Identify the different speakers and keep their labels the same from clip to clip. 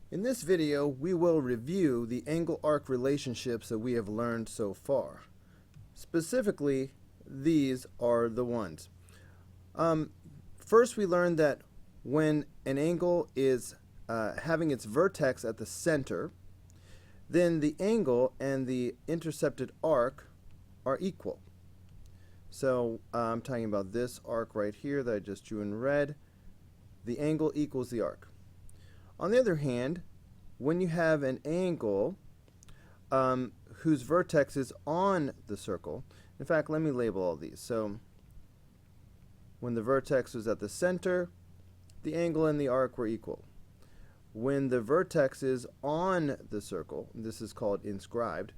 Speaker 1: In this video, we will review the angle-arc relationships that we have learned so far. Specifically, these are the ones. First, we learned that when an angle is having its vertex at the center, then the angle and the intercepted arc are equal. So I'm talking about this arc right here that I just drew in red. The angle equals the arc. On the other hand, when you have an angle whose vertex is on the circle, in fact, let me label all these. So when the vertex was at the center, the angle and the arc were equal. When the vertex is on the circle, this is called inscribed,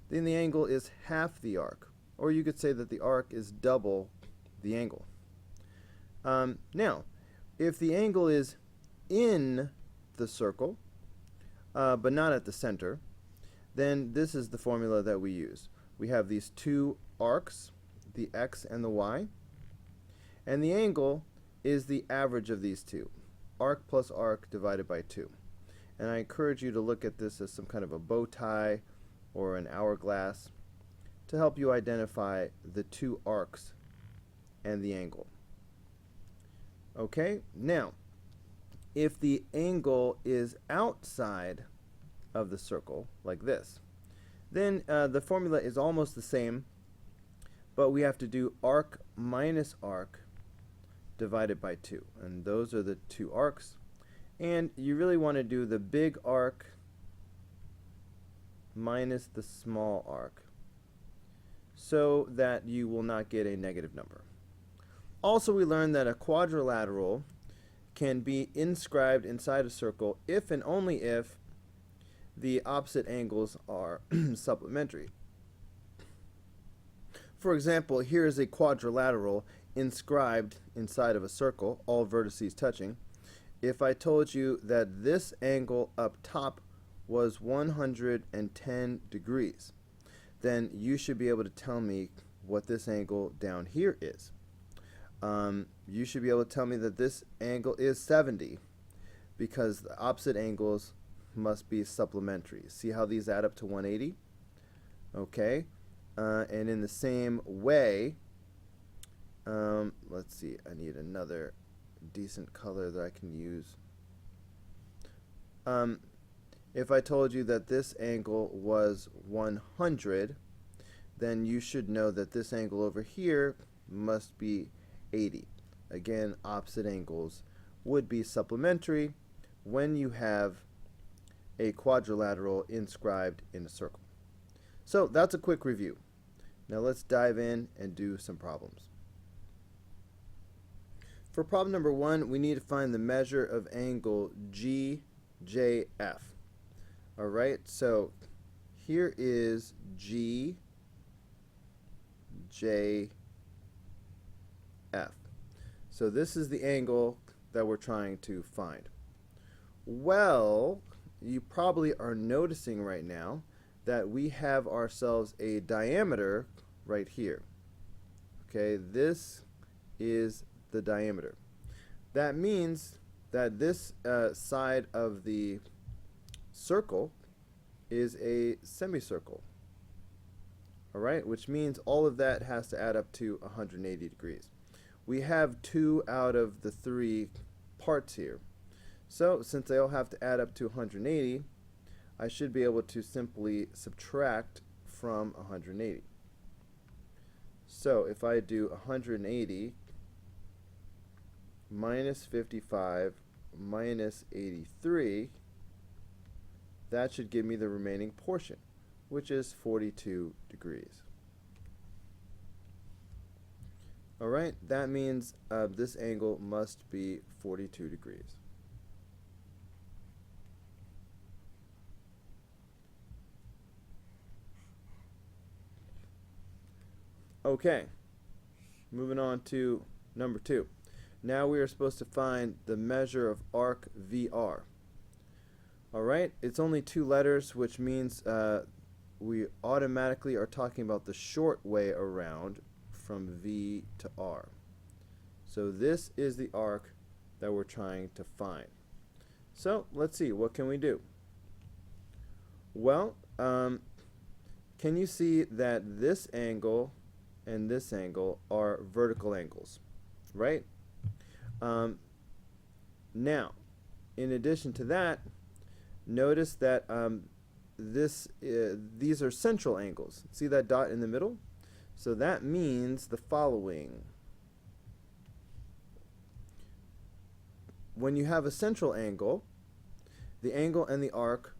Speaker 1: then the angle is half the arc. Or you could say that the arc is double the angle. Now, if the angle is in the circle, but not at the center, then this is the formula that we use. We have these two arcs, the x and the y, and the angle is the average of these two, arc plus arc divided by 2. And I encourage you to look at this as some kind of a bow tie or an hourglass to help you identify the two arcs and the angle. Okay, now, if the angle is outside of the circle, like this, then the formula is almost the same, but we have to do arc minus arc divided by 2. And those are the two arcs. And you really want to do the big arc minus the small arc so that you will not get a negative number. Also, we learned that a quadrilateral can be inscribed inside a circle if and only if the opposite angles are supplementary. For example, here is a quadrilateral inscribed inside of a circle, all vertices touching. If I told you that this angle up top was 110 degrees, then you should be able to tell me what this angle down here is. You should be able to tell me that this angle is 70 because the opposite angles must be supplementary. See how these add up to 180? Okay. And in the same way, let's see, I need another decent color that I can use. If I told you that this angle was 100, then you should know that this angle over here must be 80. Again, opposite angles would be supplementary when you have a quadrilateral inscribed in a circle. So that's a quick review. Now let's dive in and do some problems. For problem number 1, we need to find the measure of angle GJF. Alright, so here is GJF. So this is the angle that we're trying to find. Well, you probably are noticing right now that we have ourselves a diameter right here. Okay, this is the diameter. That means that this side of the circle is a semicircle. Alright, which means all of that has to add up to 180 degrees. We have 2 out of the 3 parts here. So since they all have to add up to 180, I should be able to simply subtract from 180. So if I do 180 minus 55 minus 83, that should give me the remaining portion, which is 42 degrees. Alright, that means this angle must be 42 degrees. Okay, moving on to number 2. Now we are supposed to find the measure of arc VR. Alright, it's only 2 letters, which means we automatically are talking about the short way around from V to R. So this is the arc that we're trying to find. So let's see, what can we do? Well, can you see that this angle and this angle are vertical angles, right? Now, in addition to that, notice that these are central angles. See that dot in the middle? So that means the following. When you have a central angle, the angle and the arc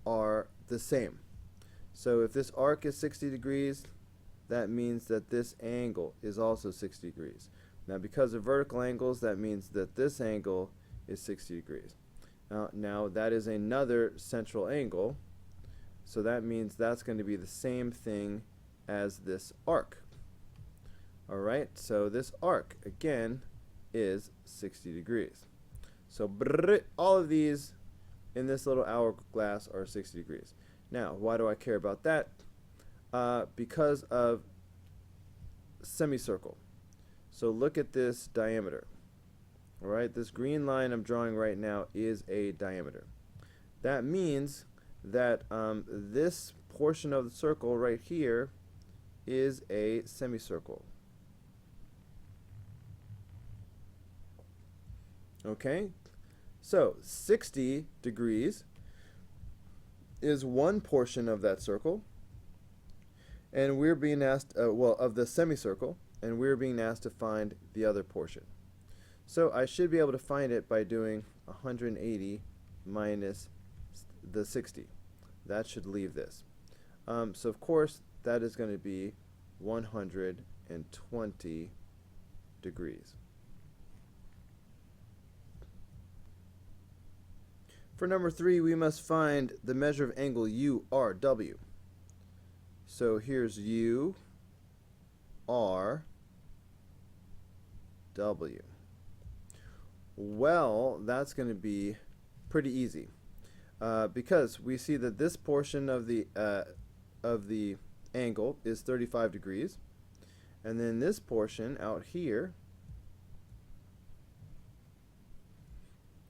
Speaker 1: are the same. So if this arc is 60 degrees, that means that this angle is also 60 degrees. Now because of vertical angles, that means that this angle is 60 degrees. Now that is another central angle, so that means that's going to be the same thing as this arc. Alright, so this arc, again, is 60 degrees. So all of these in this little hourglass are 60 degrees. Now, why do I care about that? Because of semicircle. So look at this diameter. Alright, this green line I'm drawing right now is a diameter. That means that this portion of the circle right here is a semicircle. Okay, so 60 degrees is one portion of that circle, and we're being asked, of the semicircle, and we're being asked to find the other portion. So I should be able to find it by doing 180 minus the 60. That should leave this. So of course that is going to be 120 degrees. For number 3, we must find the measure of angle URW. So here's U, R, W. Well, that's going to be pretty easy because we see that this portion of the angle is 35 degrees, and then this portion out here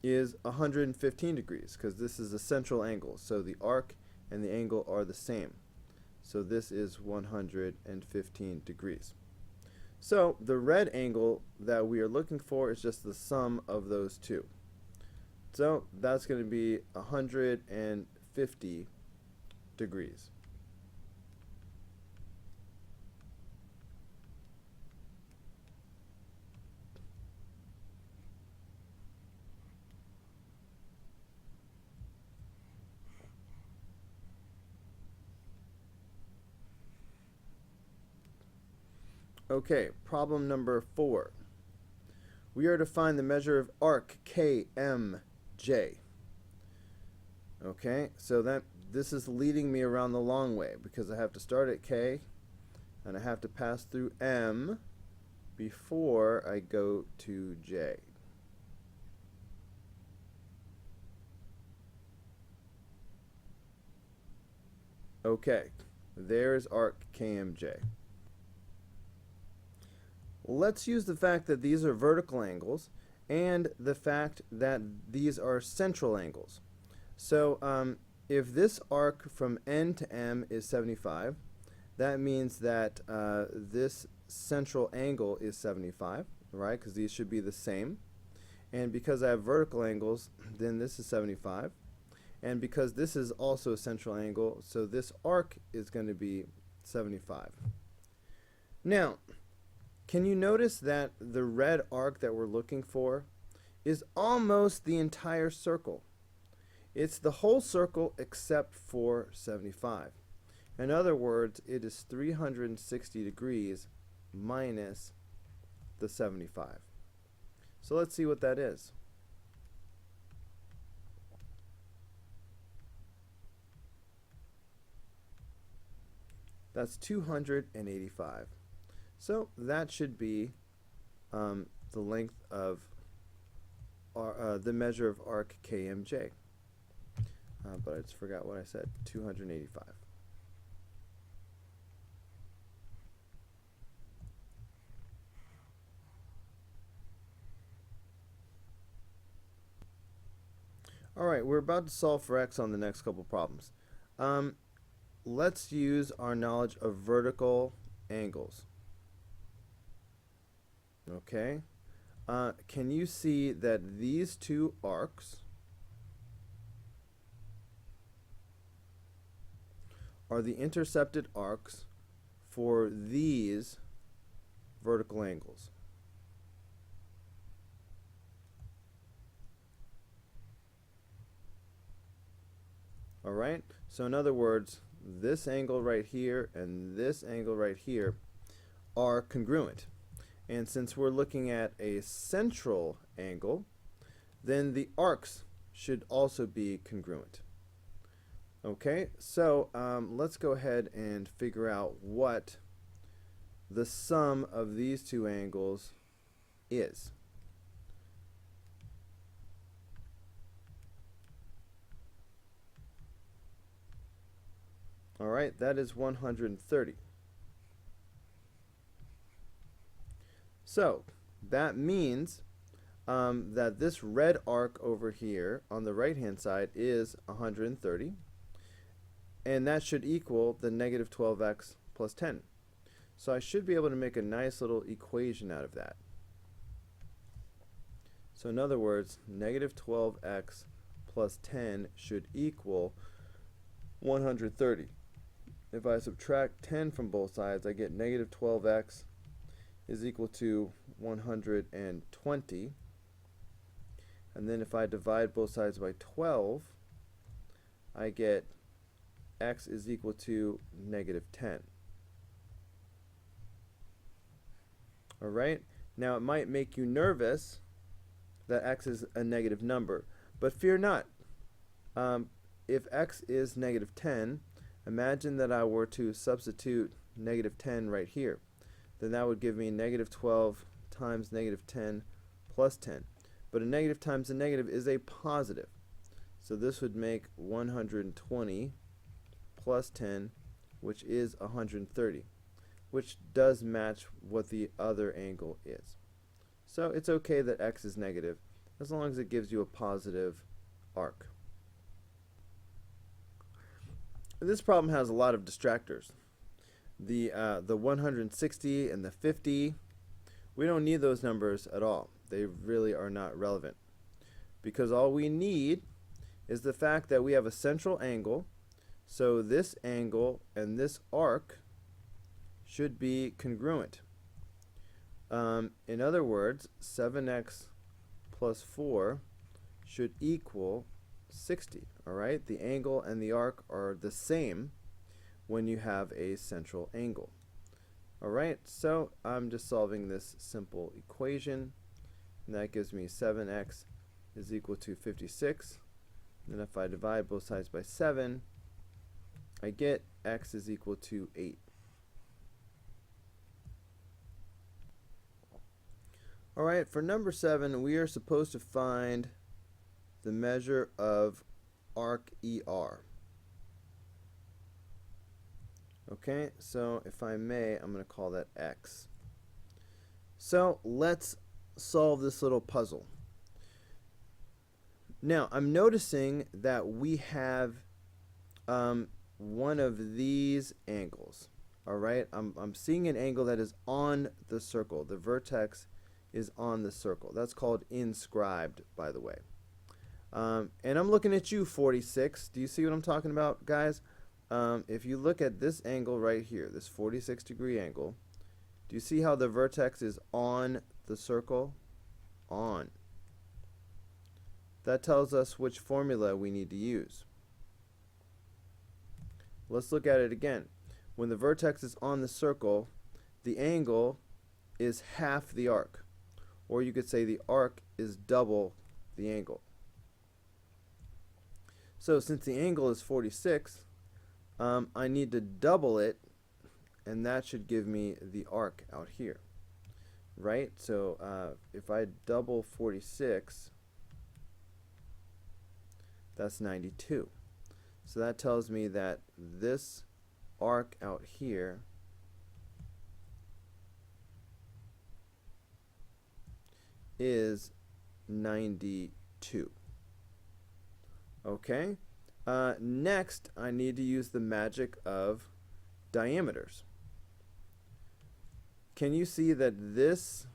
Speaker 1: is 115 degrees because this is a central angle, so the arc and the angle are the same. So this is 115 degrees. So the red angle that we are looking for is just the sum of those two. So that's going to be 150 degrees. Okay, problem number 4. We are to find the measure of arc KMJ. Okay, so this is leading me around the long way because I have to start at K and I have to pass through M before I go to J. Okay, there's arc KMJ. Let's use the fact that these are vertical angles and the fact that these are central angles. So if this arc from N to M is 75, that means that this central angle is 75, right? Because these should be the same. And because I have vertical angles, then this is 75. And because this is also a central angle, so this arc is going to be 75. Now, can you notice that the red arc that we're looking for is almost the entire circle? It's the whole circle except for 75. In other words, it is 360 degrees minus the 75. So let's see what that is. That's 285. So that should be the length of the measure of arc KMJ. But I just forgot what I said, 285. All right, we're about to solve for x on the next couple problems. Let's use our knowledge of vertical angles. Okay. Can you see that these two arcs are the intercepted arcs for these vertical angles? All right, so in other words, this angle right here and this angle right here are congruent. And since we're looking at a central angle, then the arcs should also be congruent. Okay, so let's go ahead and figure out what the sum of these two angles is. All right, that is 130. So that means that this red arc over here on the right hand side is 130, and that should equal the negative 12x plus 10. So I should be able to make a nice little equation out of that. So in other words, negative 12x plus 10 should equal 130. If I subtract 10 from both sides, I get negative 12x is equal to 120. And then if I divide both sides by 12, I get x is equal to negative 10. All right? Now it might make you nervous that x is a negative number, but fear not. If x is negative 10, imagine that I were to substitute negative 10 right here. Then that would give me negative 12 times negative 10 plus 10. But a negative times a negative is a positive. So this would make 120 plus 10, which is 130, which does match what the other angle is. So it's okay that x is negative as long as it gives you a positive arc. This problem has a lot of distractors. The 160 and the 50, we don't need those numbers at all. They really are not relevant, because all we need is the fact that we have a central angle, so this angle and this arc should be congruent. In other words, 7x plus 4 should equal 60. All right, the angle and the arc are the same when you have a central angle. All right, so I'm just solving this simple equation, and that gives me 7x is equal to 56. And then if I divide both sides by 7, I get x is equal to 8. All right, for number 7, we are supposed to find the measure of arc ER. Okay, so if I may, I'm going to call that x. So let's solve this little puzzle. Now, I'm noticing that we have one of these angles. All right, I'm seeing an angle that is on the circle. The vertex is on the circle. That's called inscribed, by the way. And I'm looking at you, 46. Do you see what I'm talking about, guys? If you look at this angle right here, this 46-degree angle, do you see how the vertex is on the circle? On. That tells us which formula we need to use. Let's look at it again. When the vertex is on the circle, the angle is half the arc. Or you could say the arc is double the angle. So since the angle is 46, I need to double it, and that should give me the arc out here. Right? So if I double 46, that's 92. So that tells me that this arc out here is 92. Okay? Next, I need to use the magic of diameters. Can you see that this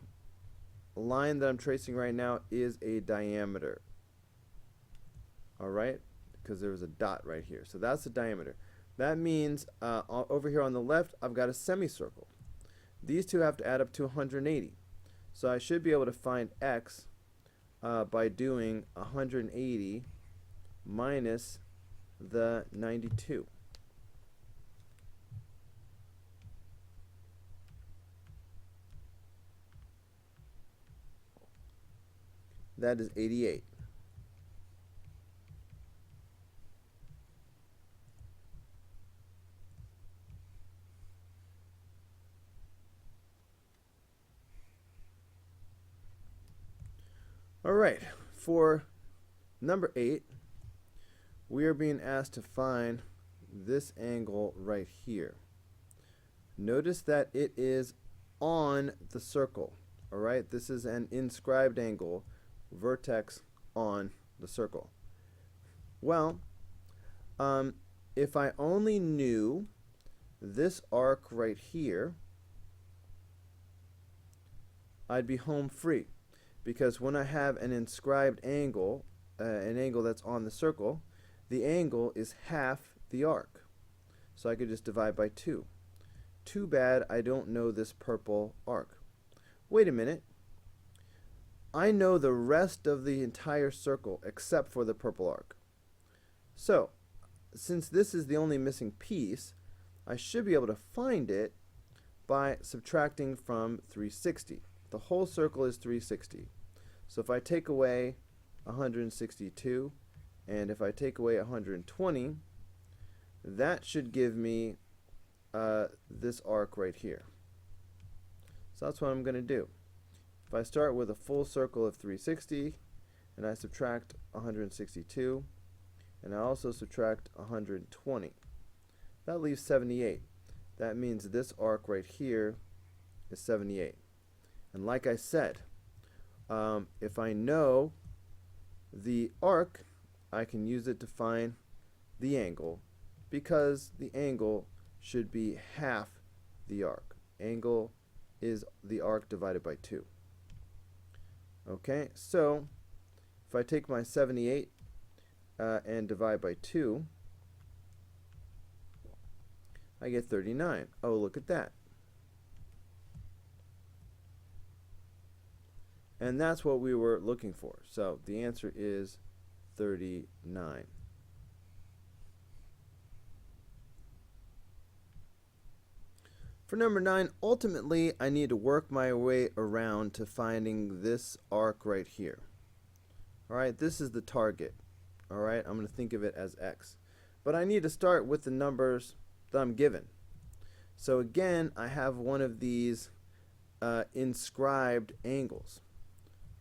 Speaker 1: line that I'm tracing right now is a diameter? All right? Because there was a dot right here. So that's the diameter. That means over here on the left, I've got a semicircle. These two have to add up to 180. So I should be able to find x by doing 180 minus the 92. That is 88. All right, for number 8, we are being asked to find this angle right here. Notice that it is on the circle. All right, this is an inscribed angle, vertex on the circle. Well, if I only knew this arc right here, I'd be home free. Because when I have an inscribed angle, an angle that's on the circle, the angle is half the arc. So I could just divide by 2. Too bad I don't know this purple arc. Wait a minute. I know the rest of the entire circle except for the purple arc. So, since this is the only missing piece, I should be able to find it by subtracting from 360. The whole circle is 360. So if I take away 162 and if I take away 120, that should give me this arc right here. So that's what I'm going to do. If I start with a full circle of 360 and I subtract 162 and I also subtract 120, that leaves 78. That means this arc right here is 78. And like I said, if I know the arc, I can use it to find the angle because the angle should be half the arc. Angle is the arc divided by 2. Okay, so if I take my 78 and divide by 2, I get 39. Oh, look at that. And that's what we were looking for. So the answer is 39. For number 9, ultimately I need to work my way around to finding this arc right here. Alright, this is the target. Alright, I'm going to think of it as x. But I need to start with the numbers that I'm given. So again, I have one of these inscribed angles.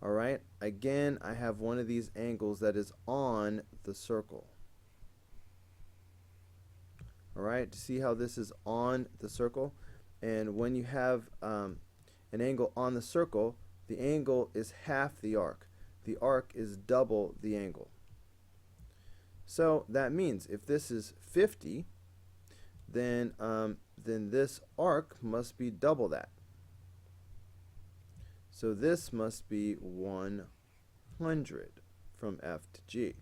Speaker 1: Alright, again I have one of these angles that is on the circle. Alright, see how this is on the circle? And when you have an angle on the circle, the angle is half the arc. The arc is double the angle. So that means if this is 50, then this arc must be double that. So this must be 100 from F to G.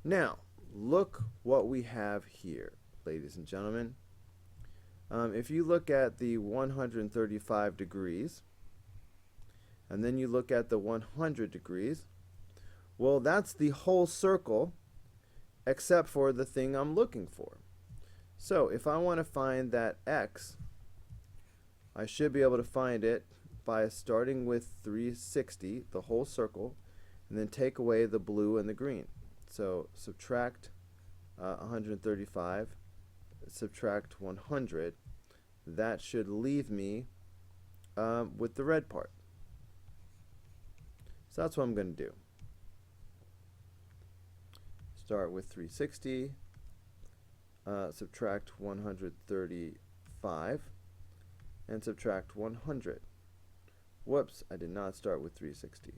Speaker 1: Now, look what we have here, ladies and gentlemen. If you look at the 135 degrees, and then you look at the 100 degrees, well, that's the whole circle except for the thing I'm looking for. So if I want to find that x, I should be able to find it by starting with 360, the whole circle, and then take away the blue and the green. So subtract 135, subtract 100. That should leave me with the red part. So that's what I'm going to do. Start with 360, subtract 135, and subtract 100. Whoops, I did not start with 360.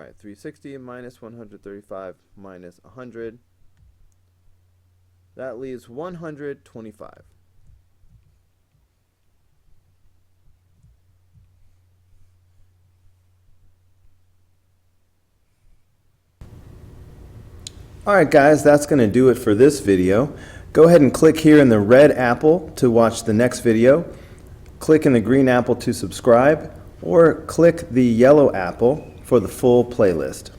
Speaker 1: right, 360 minus 135 minus 100. That leaves 125. Alright guys, that's going to do it for this video. Go ahead and click here in the red apple to watch the next video. Click in the green apple to subscribe, or click the yellow apple for the full playlist.